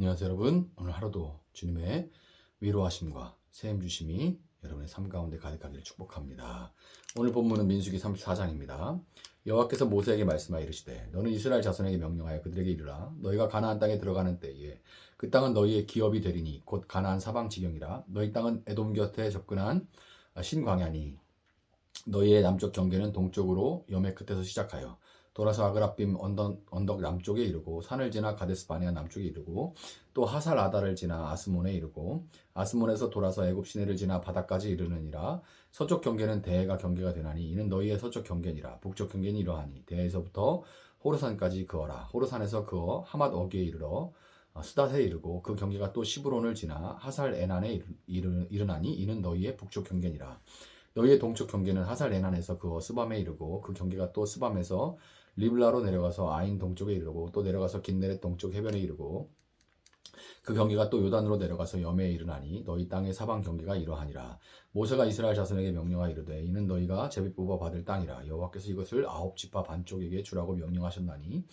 안녕하세요 여러분. 오늘 하루도 주님의 위로하심과 세임 주심이 여러분의 삶 가운데 가득하기를 축복합니다. 오늘 본문은 민수기 34장입니다. 여호와께서 모세에게 말씀하여 이르시되 너는 이스라엘 자손에게 명령하여 그들에게 이르라. 너희가 가나안 땅에 들어가는 때에 그 땅은 너희의 기업이 되리니 곧 가나안 사방 지경이라. 너희 땅은 에돔 곁에 접근한 신광야니 너희의 남쪽 경계는 동쪽으로 여매 끝에서 시작하여 돌아서 아그라빔 언덕 남쪽에 이르고 산을 지나 가데스 바네아 남쪽에 이르고 또 하살 아달을 지나 아스몬에 이르고 아스몬에서 돌아서 애굽 시내를 지나 바다까지 이르느니라. 서쪽 경계는 대해가 경계가 되나니 이는 너희의 서쪽 경계니라. 북쪽 경계는 이러하니 대해에서부터 호르산까지 그어라. 호르산에서 그어 하맛 어귀에 이르러 스닷에 이르고 그 경계가 또 시브론을 지나 하살 에난에 이르나니 이는 너희의 북쪽 경계니라. 너희의 동쪽 경계는 하살 에난에서 그어 스밤에 이르고 그 경계가 또 스밤에서 리블라로 내려가서 아인 동쪽에 이르고 또 내려가서 긴네렛 동쪽 해변에 이르고 그 경계가 또 요단으로 내려가서 여매에 이르나니 너희 땅의 사방 경계가 이러하니라. 모세가 이스라엘 자손에게 명령하 이르되 이는 너희가 제비 뽑아 받을 땅이라. 여호와께서 이것을 9지파 반쪽에게 주라고 명령하셨나니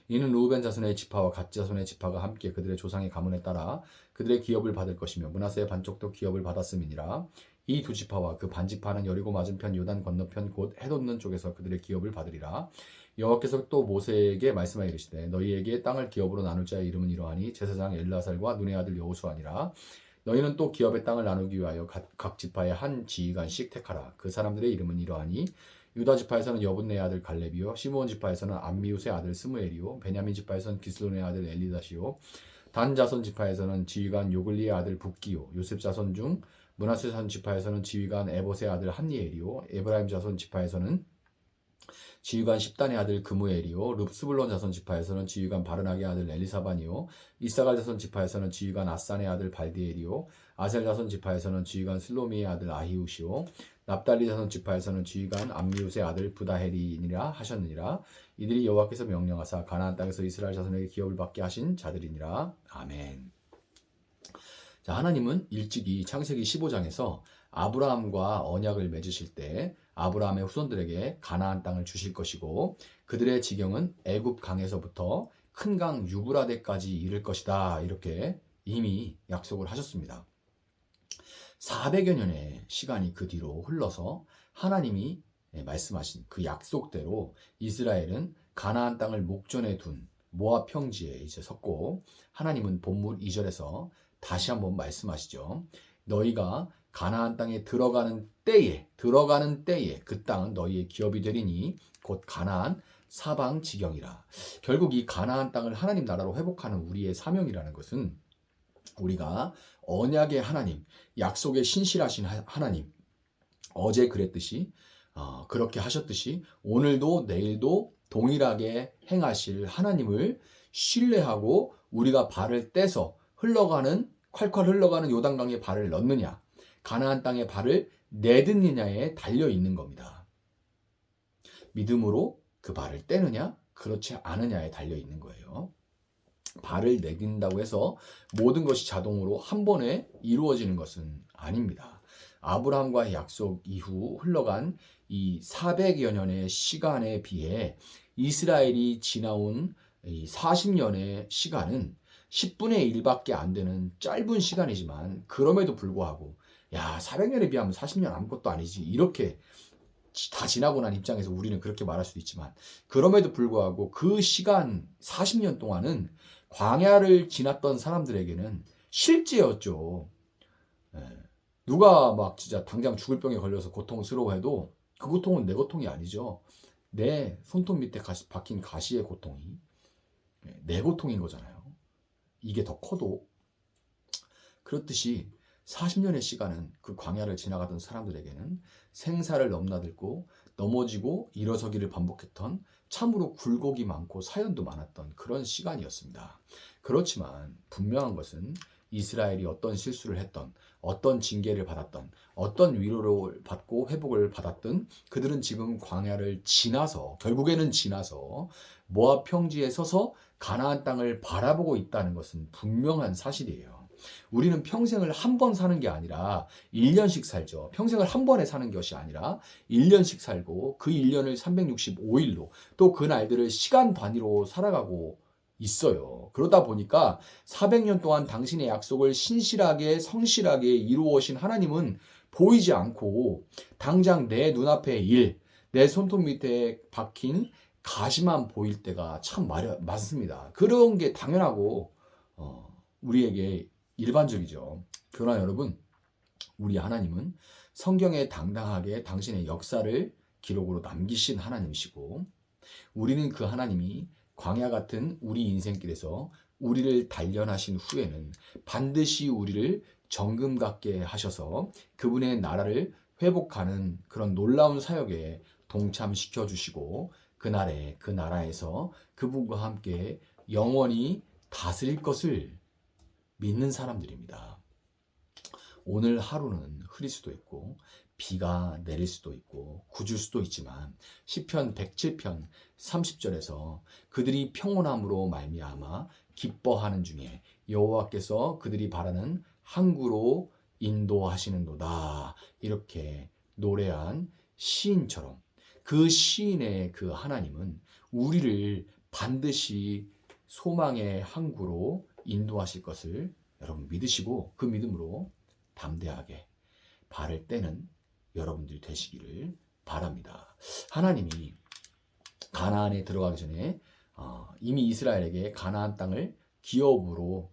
이는 르우벤 자손의 지파와 갓 자손의 지파가 함께 그들의 조상의 가문에 따라 그들의 기업을 받을 것이며 므낫세의 반쪽도 기업을 받았음이니라. 이 두 지파와 그 반지파는 여리고 맞은편 요단 건너편 곧 해돋는 쪽에서 그들의 기업을 받으리라. 여호와께서 또 모세에게 말씀하여 이르시되 너희에게 땅을 기업으로 나눌 자의 이름은 이러하니 제사장 엘르아살과 눈의 아들 여호수아니라. 너희는 또 기업의 땅을 나누기 위하여 각 지파의 한 지휘관씩 택하라. 그 사람들의 이름은 이러하니 유다 지파에서는 여분네의 아들 갈렙이요 시므온 지파에서는 암미우스의 아들 스무엘이요 베냐민 지파에서는 기슬론의 아들 엘리다시요 단 자손 지파에서는 지휘관 요글리의 아들 붓기요 요셉 자손 중 므낫세 자손 지파에서는 지휘관 에봇의 아들 한니엘이요 에브라임 자손 지파에서는 지휘관 십단의 아들 그무엘이요 릅스불론 자손 지파에서는 지휘관 바르낙의 아들 엘리사반이요 이사갈 자손 지파에서는 지휘관 아산의 아들 발디엘이요 아셀 자손 지파에서는 지휘관 슬로미의 아들 아히우시요 납달리 자손 지파에서는 지휘관 암미웃의 아들 부다헬이니라 하셨느니라. 이들이 여호와께서 명령하사 가나안 땅에서 이스라엘 자손에게 기업을 받게 하신 자들이니라. 아멘. 자, 하나님은 일찍이 창세기 15장에서 아브라함과 언약을 맺으실 때 아브라함의 후손들에게 가나안 땅을 주실 것이고 그들의 지경은 애굽 강에서부터 큰 강 유브라데까지 이를 것이다. 이렇게 이미 약속을 하셨습니다. 400여 년의 시간이 그 뒤로 흘러서 하나님이 말씀하신 그 약속대로 이스라엘은 가나안 땅을 목전에 둔 모압 평지에 이제 섰고 하나님은 본문 2절에서 다시 한번 말씀하시죠. 너희가 가나안 땅에 들어가는 때에 그 땅은 너희의 기업이 되리니 곧 가나안 사방 지경이라. 결국 이 가나안 땅을 하나님 나라로 회복하는 우리의 사명이라는 것은 우리가 언약의 하나님, 약속의 신실하신 하나님, 어제 그랬듯이 그렇게 하셨듯이 오늘도 내일도 동일하게 행하실 하나님을 신뢰하고 우리가 발을 떼서 콸콸 흘러가는 요단강에 발을 넣느냐, 가나안 땅에 발을 내딛느냐에 달려 있는 겁니다. 믿음으로 그 발을 떼느냐, 그렇지 않느냐에 달려 있는 거예요. 발을 내딛는다고 해서 모든 것이 자동으로 한 번에 이루어지는 것은 아닙니다. 아브라함과의 약속 이후 흘러간 이 400여 년의 시간에 비해 이스라엘이 지나온 이 40년의 시간은 10분의 1밖에 안 되는 짧은 시간이지만 그럼에도 불구하고 400년에 비하면 40년 아무것도 아니지 이렇게 다 지나고 난 입장에서 우리는 그렇게 말할 수도 있지만 그럼에도 불구하고 그 시간 40년 동안은 광야를 지났던 사람들에게는 실제였죠. 누가 막 진짜 당장 죽을 병에 걸려서 고통스러워해도 그 고통은 내 고통이 아니죠. 내 손톱 밑에 박힌 가시의 고통이 내 고통인 거잖아요. 이게 더 커도. 그렇듯이 40년의 시간은 그 광야를 지나가던 사람들에게는 생사를 넘나들고 넘어지고 일어서기를 반복했던 참으로 굴곡이 많고 사연도 많았던 그런 시간이었습니다. 그렇지만 분명한 것은 이스라엘이 어떤 실수를 했던, 어떤 징계를 받았던, 어떤 위로를 받고 회복을 받았든 그들은 지금 광야를 지나서 결국에는 지나서 모압 평지에 서서 가나안 땅을 바라보고 있다는 것은 분명한 사실이에요. 우리는 평생을 한 번 사는 게 아니라 1년씩 살죠. 평생을 한 번에 사는 것이 아니라 1년씩 살고 그 1년을 365일로 또 그 날들을 시간 단위로 살아가고 있어요. 그러다 보니까 400년 동안 당신의 약속을 신실하게 성실하게 이루어오신 하나님은 보이지 않고 당장 내 눈앞의 일, 내 손톱 밑에 박힌 가시만 보일 때가 참 많습니다. 그런 게 당연하고 우리에게 일반적이죠. 그러나 여러분, 우리 하나님은 성경에 당당하게 당신의 역사를 기록으로 남기신 하나님이시고 우리는 그 하나님이 광야 같은 우리 인생길에서 우리를 단련하신 후에는 반드시 우리를 정금 같게 하셔서 그분의 나라를 회복하는 그런 놀라운 사역에 동참시켜 주시고 그날에 그 나라에서 그분과 함께 영원히 다스릴 것을 믿는 사람들입니다. 오늘 하루는 흐릴 수도 있고 비가 내릴 수도 있고 굳을 수도 있지만 시편 107편 30절에서 그들이 평온함으로 말미암아 기뻐하는 중에 여호와께서 그들이 바라는 항구로 인도하시는도다. 이렇게 노래한 시인처럼 그 시인의 그 하나님은 우리를 반드시 소망의 항구로 인도하실 것을 여러분 믿으시고 그 믿음으로 담대하게 발을 떼는 여러분들이 되시기를 바랍니다. 하나님이 가나안에 들어가기 전에 이미 이스라엘에게 가나안 땅을 기업으로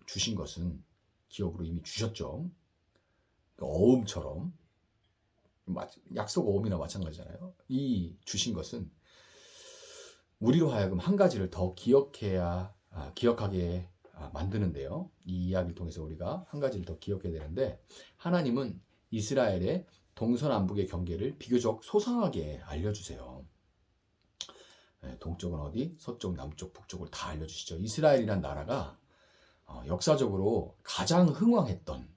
주신 것은 기업으로 이미 주셨죠. 어음처럼 약속 어음이나 마찬가지잖아요. 이 주신 것은 우리로 하여금 한 가지를 더 기억하게 만드는데요. 이 이야기를 통해서 우리가 한 가지를 더 기억해야 되는데 하나님은 이스라엘의 동서남북의 경계를 비교적 소상하게 알려주세요. 동쪽은 어디, 서쪽, 남쪽, 북쪽을 다 알려주시죠. 이스라엘이란 나라가 역사적으로 가장 흥왕했던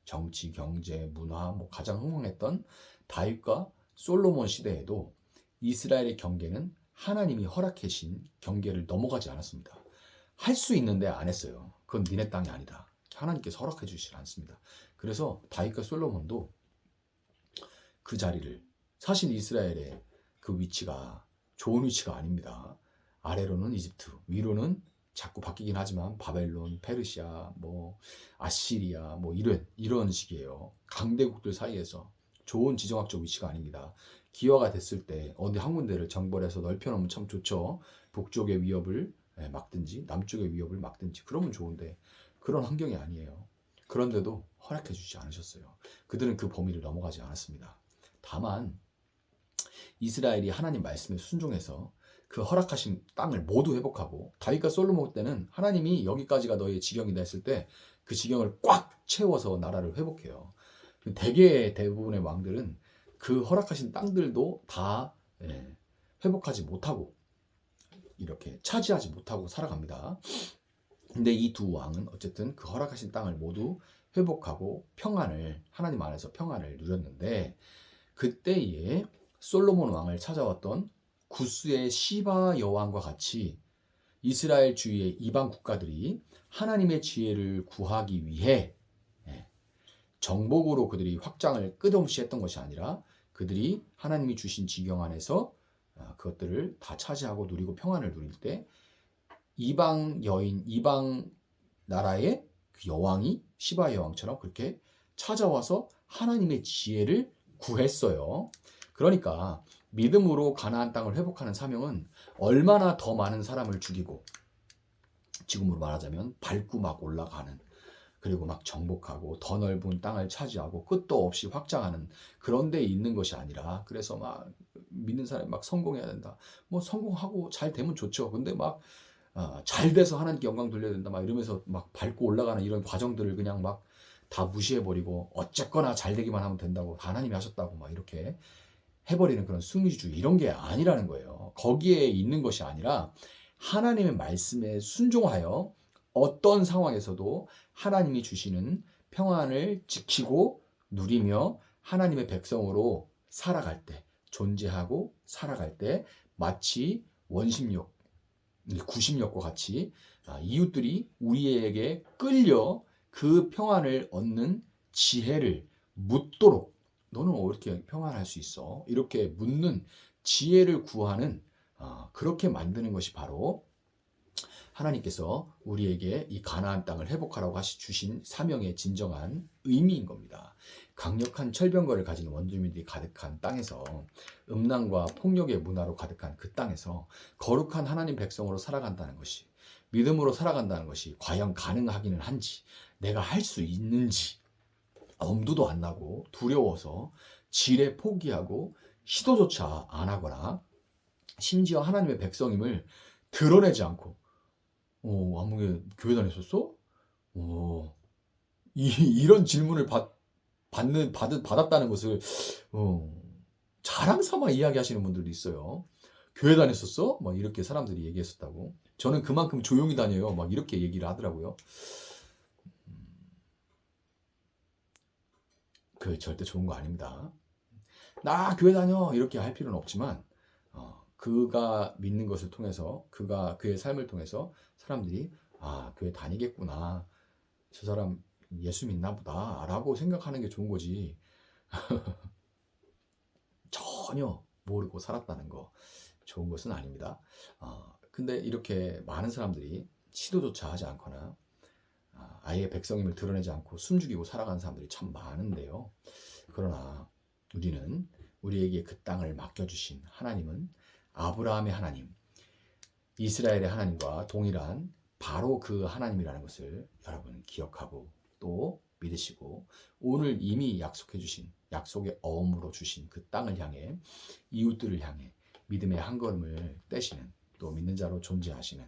정치, 경제, 문화 가장 흥왕했던 다윗과 솔로몬 시대에도 이스라엘의 경계는 하나님이 허락하신 경계를 넘어가지 않았습니다. 할 수 있는데 안 했어요. 그건 니네 땅이 아니다. 하나님께서 허락해 주시지 않습니다. 그래서 다윗과 솔로몬도 그 자리를 사실 이스라엘의 그 위치가 좋은 위치가 아닙니다. 아래로는 이집트, 위로는 자꾸 바뀌긴 하지만 바벨론, 페르시아, 아시리아 이런 식이에요. 강대국들 사이에서 좋은 지정학적 위치가 아닙니다. 기회가 됐을 때 어디 한 군데를 정벌해서 넓혀놓으면 참 좋죠. 북쪽의 위협을 막든지 남쪽의 위협을 막든지 그러면 좋은데 그런 환경이 아니에요. 그런데도 허락해 주지 않으셨어요. 그들은 그 범위를 넘어가지 않았습니다. 다만 이스라엘이 하나님 말씀에 순종해서 그 허락하신 땅을 모두 회복하고 다윗과 솔로몬 때는 하나님이 여기까지가 너의 지경이다 했을 때 그 지경을 꽉 채워서 나라를 회복해요. 대부분의 왕들은 그 허락하신 땅들도 다 회복하지 못하고 이렇게 차지하지 못하고 살아갑니다. 근데 이 두 왕은 어쨌든 그 허락하신 땅을 모두 회복하고 하나님 안에서 평안을 누렸는데 그때에 솔로몬 왕을 찾아왔던 구스의 시바 여왕과 같이 이스라엘 주위의 이방 국가들이 하나님의 지혜를 구하기 위해 정복으로 그들이 확장을 끝없이 했던 것이 아니라 그들이 하나님이 주신 지경 안에서 그것들을 다 차지하고 누리고 평안을 누릴 때 이방 나라의 그 여왕이 시바 여왕처럼 그렇게 찾아와서 하나님의 지혜를 구했어요. 그러니까 믿음으로 가나안 땅을 회복하는 사명은 얼마나 더 많은 사람을 죽이고 지금으로 말하자면 밟고 막 올라가는 그리고 막 정복하고 더 넓은 땅을 차지하고 끝도 없이 확장하는 그런 데 있는 것이 아니라 그래서 막 믿는 사람이 막 성공해야 된다. 성공하고 잘 되면 좋죠. 근데 막 잘 돼서 하나님께 영광 돌려야 된다. 막 이러면서 막 밟고 올라가는 이런 과정들을 그냥 막 다 무시해버리고 어쨌거나 잘 되기만 하면 된다고 하나님이 하셨다고 막 이렇게 해버리는 그런 승리주의 이런 게 아니라는 거예요. 거기에 있는 것이 아니라 하나님의 말씀에 순종하여 어떤 상황에서도 하나님이 주시는 평안을 지키고 누리며 하나님의 백성으로 살아갈 때 존재하고 살아갈 때 마치 원심력, 구심력과 같이 이웃들이 우리에게 끌려 그 평안을 얻는 지혜를 묻도록 너는 어떻게 평안할 수 있어? 이렇게 묻는 지혜를 구하는 그렇게 만드는 것이 바로 하나님께서 우리에게 이 가나안 땅을 회복하라고 주신 사명의 진정한 의미인 겁니다. 강력한 철병거를 가진 원주민들이 가득한 땅에서, 음란과 폭력의 문화로 가득한 그 땅에서 거룩한 하나님 백성으로 살아간다는 것이, 믿음으로 살아간다는 것이 과연 가능하기는 한지, 내가 할 수 있는지 엄두도 안 나고 두려워서 지레 포기하고 시도조차 안 하거나, 심지어 하나님의 백성임을 드러내지 않고, 아무개 교회 다녔었어? 이런 질문을 받았다는 것을 자랑 삼아 이야기하시는 분들도 있어요. 교회 다녔었어? 막 이렇게 사람들이 얘기했었다고. 저는 그만큼 조용히 다녀요. 막 이렇게 얘기를 하더라고요. 그 절대 좋은 거 아닙니다. 나 교회 다녀 이렇게 할 필요는 없지만, 그가 믿는 것을 통해서, 그의 삶을 통해서 사람들이 교회 다니겠구나, 저 사람 예수 믿나 보다 라고 생각하는 게 좋은 거지, 전혀 모르고 살았다는 거 좋은 것은 아닙니다. 근데 이렇게 많은 사람들이 시도조차 하지 않거나 아예 백성임을 드러내지 않고 숨죽이고 살아가는 사람들이 참 많은데요. 그러나 우리에게 그 땅을 맡겨주신 하나님은 아브라함의 하나님, 이스라엘의 하나님과 동일한 바로 그 하나님이라는 것을 여러분 기억하고 또 믿으시고, 오늘 이미 약속해 주신, 약속의 어음으로 주신 그 땅을 향해, 이웃들을 향해 믿음의 한 걸음을 떼시는, 또 믿는 자로 존재하시는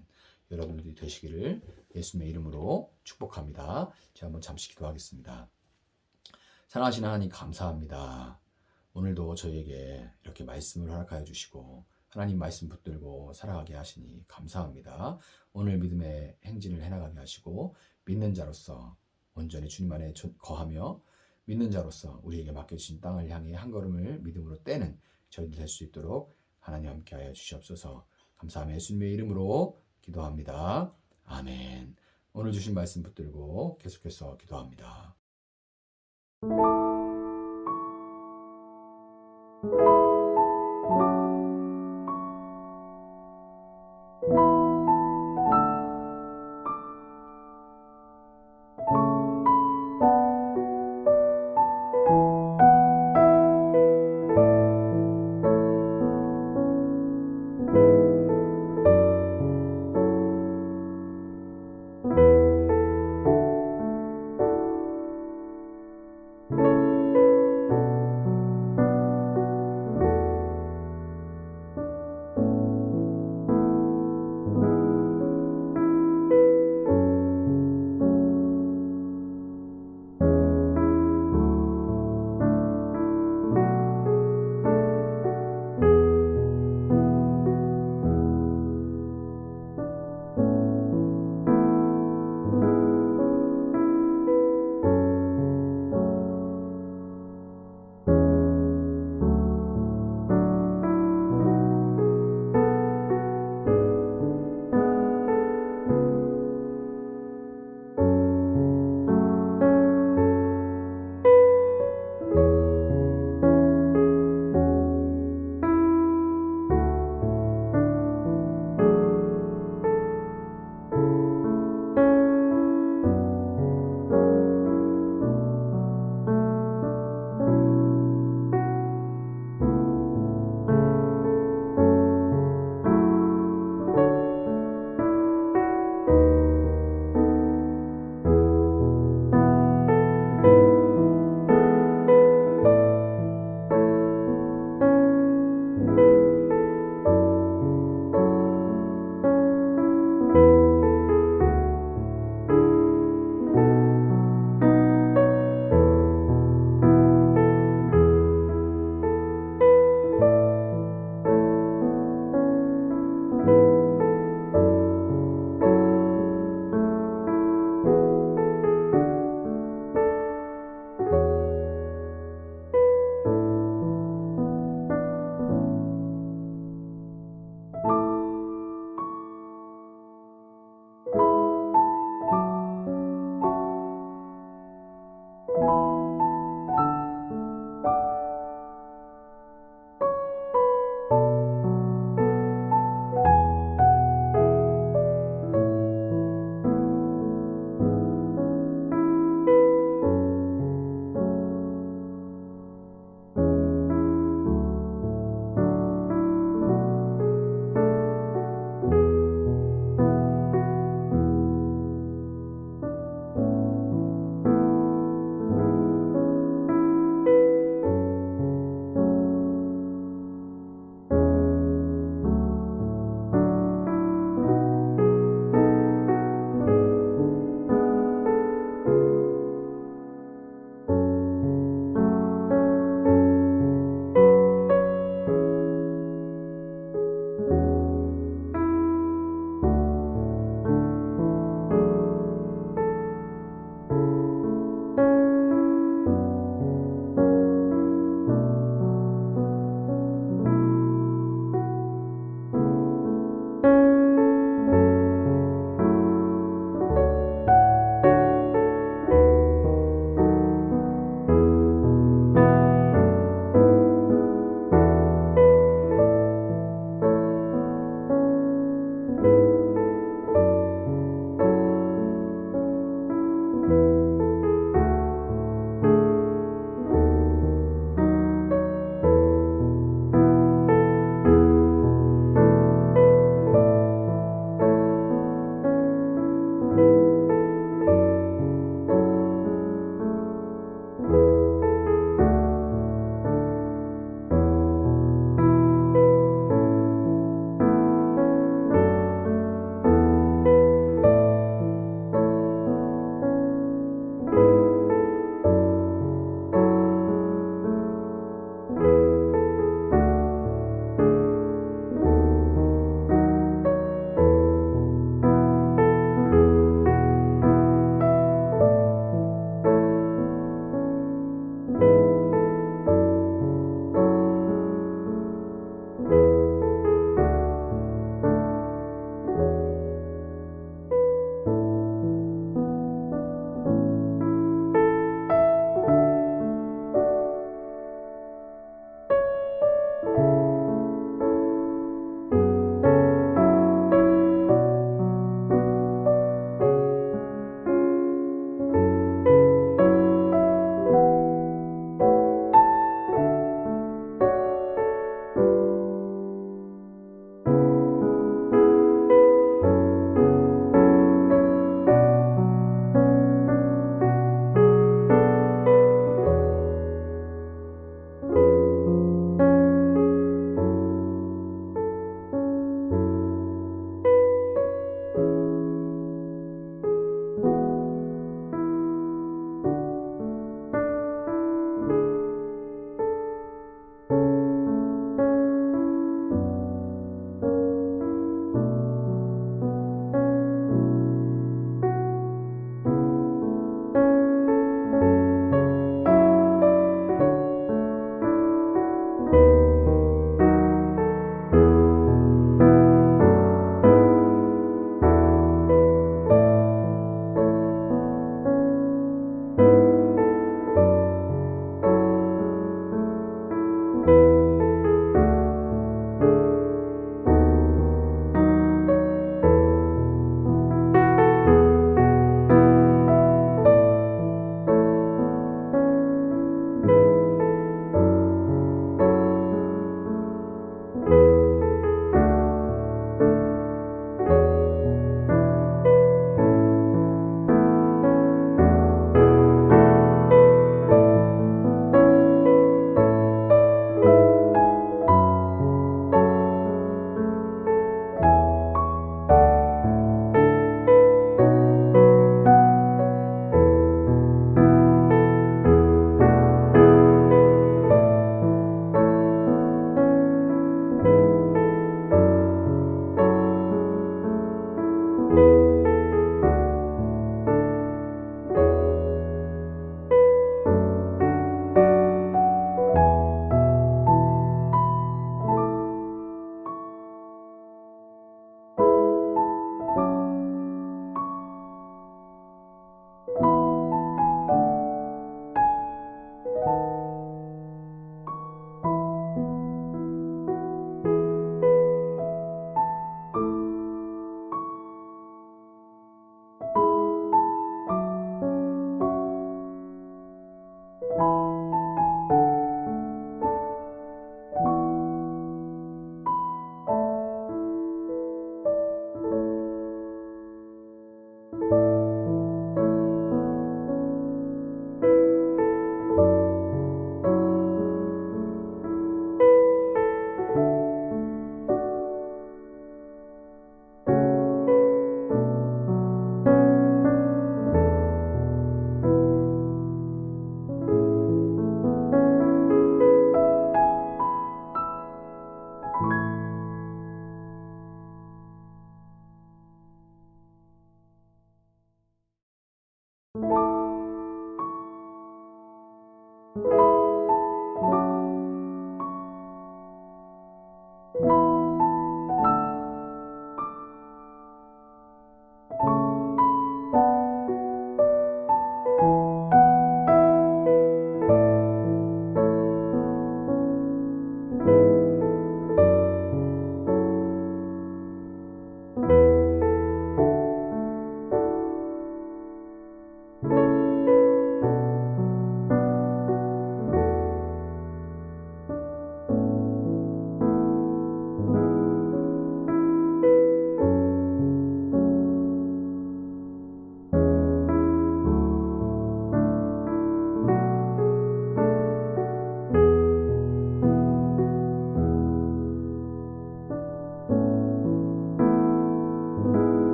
여러분들이 되시기를 예수님의 이름으로 축복합니다. 제가 한번 잠시 기도하겠습니다. 사랑하시는 하나님, 감사합니다. 오늘도 저희에게 이렇게 말씀을 허락하여 주시고 하나님 말씀 붙들고 살아가게 하시니 감사합니다. 오늘 믿음의 행진을 해나가게 하시고, 믿는 자로서 온전히 주님 안에 거하며 믿는 자로서 우리에게 맡겨주신 땅을 향해 한 걸음을 믿음으로 떼는 저희들 될 수 있도록 하나님 함께하여 주시옵소서. 감사하며 예수님의 이름으로 기도합니다. 아멘. 오늘 주신 말씀 붙들고 계속해서 기도합니다.